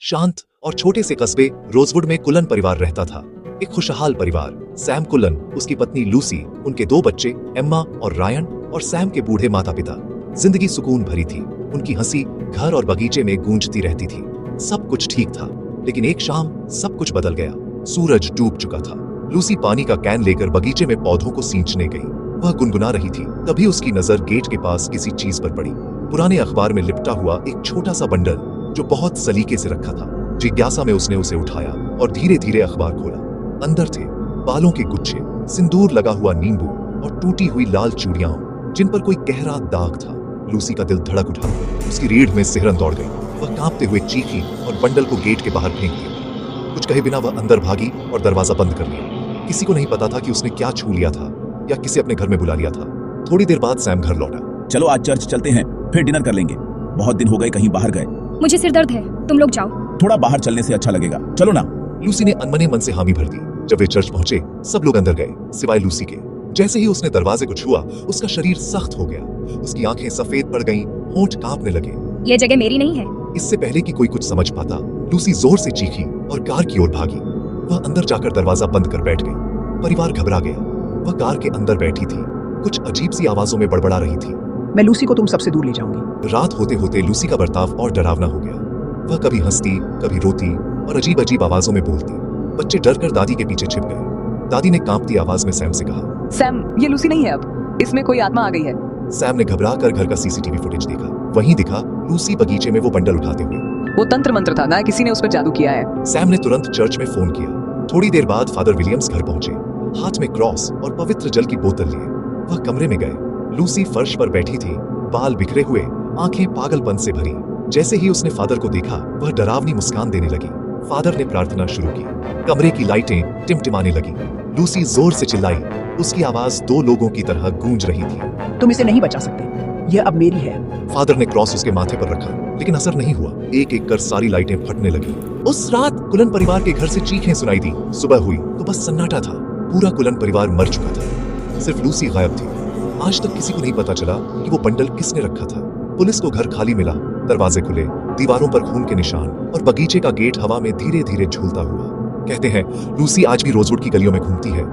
शांत और छोटे से कस्बे रोजवुड में कुलन परिवार रहता था। एक खुशहाल परिवार। सैम कुलन, उसकी पत्नी लूसी, उनके दो बच्चे एम्मा और रायन और सैम के बूढ़े माता पिता। जिंदगी सुकून भरी थी। उनकी हंसी घर और बगीचे में गूंजती रहती थी। सब कुछ ठीक था, लेकिन एक शाम सब कुछ बदल गया। सूरज डूब चुका था। लूसी पानी का कैन लेकर बगीचे में पौधों को सींचने गई। वह गुनगुना रही थी, तभी उसकी नजर गेट के पास किसी चीज पर पड़ी। पुराने अखबार में लिपटा हुआ एक छोटा सा बंडल जो बहुत सलीके से रखा था। जिज्ञासा में उसने उसे उठाया और धीरे धीरे अखबार खोला। अंदर थे बालों के गुच्छे, सिंदूर लगा हुआ नींबू और टूटी हुई लाल चूड़ियां जिन पर कोई गहरा दाग था। लूसी का दिल धड़क उठा। उसकी रीढ़ में सिहरन दौड़ गई। वह कांपते हुए चीखी और बंडल को गेट के बाहर फेंक दिया। कुछ कहे बिना वह अंदर भागी और दरवाजा बंद कर लिया। किसी को नहीं पता था कि उसने क्या छू लिया था या किसे अपने घर में बुला लिया था। थोड़ी देर बाद सैम घर लौटा। चलो आज चर्च चलते हैं, फिर डिनर कर लेंगे। बहुत दिन हो गए कहीं बाहर गए। मुझे सिर दर्द है, तुम लोग जाओ। थोड़ा बाहर चलने से अच्छा लगेगा, चलो ना। लूसी ने अनमने मन से हामी भर दी। जब वे चर्च पहुंचे, सब लोग अंदर गए सिवाय लूसी के। जैसे ही उसने दरवाजे को छुआ, उसका शरीर सख्त हो गया। उसकी आंखें सफेद पड़ गईं, होंठ कांपने लगे। ये जगह मेरी नहीं है। इससे पहले कि कोई कुछ समझ पाता, लूसी जोर से चीखी और कार की ओर भागी। वह अंदर जाकर दरवाजा बंद कर बैठ गई। परिवार घबरा गया। वह कार के अंदर बैठी थी, कुछ अजीब सी आवाजों में बड़बड़ा रही थी। मैं लूसी को तुम सबसे दूर ले जाऊंगी। रात होते होते लूसी का बर्ताव और डरावना हो गया। वह कभी हंसती, कभी रोती और अजीब अजीब आवाजों में बोलती। बच्चे डरकर दादी के पीछे छिप गए। दादी ने कांपती आवाज में सैम से कहा, सैम, ये लूसी नहीं है, अब इसमें कोई आत्मा आ गई है। सैम ने घबरा कर घर का सीसीटीवी फुटेज देखा। वहीं दिखा लूसी बगीचे में वो बंडल उठाते हुए। वो तंत्र मंत्र था ना, किसी ने उस पर जादू किया है। सैम ने तुरंत चर्च में फोन किया। थोड़ी देर बाद फादर विलियम्स घर पहुंचे, हाथ में क्रॉस और पवित्र जल की बोतल लिए। वह कमरे में गए। लूसी फर्श पर बैठी थी, बाल बिखरे हुए, आंखें पागलपन से भरी। जैसे ही उसने फादर को देखा, वह डरावनी मुस्कान देने लगी। फादर ने प्रार्थना शुरू की। कमरे की लाइटें टिमटिमाने लगी। लूसी जोर से चिल्लाई। उसकी आवाज दो लोगों की तरह गूंज रही थी। तुम इसे नहीं बचा सकते, यह अब मेरी है। फादर ने क्रॉस उसके माथे पर रखा, लेकिन असर नहीं हुआ। एक एक कर सारी लाइटें फटने लगी। उस रात कुलन परिवार के घर से चीखें सुनाई दी। सुबह हुई तो बस सन्नाटा था। पूरा कुलन परिवार मर चुका था। सिर्फ लूसी गायब थी। आज तक किसी को नहीं पता चला कि वो बंडल किसने रखा था। पुलिस को घर खाली मिला, दरवाजे खुले, दीवारों पर खून के निशान और बगीचे का गेट हवा में धीरे धीरे झूलता हुआ। कहते हैं लूसी आज भी रोजवुड की गलियों में घूमती है।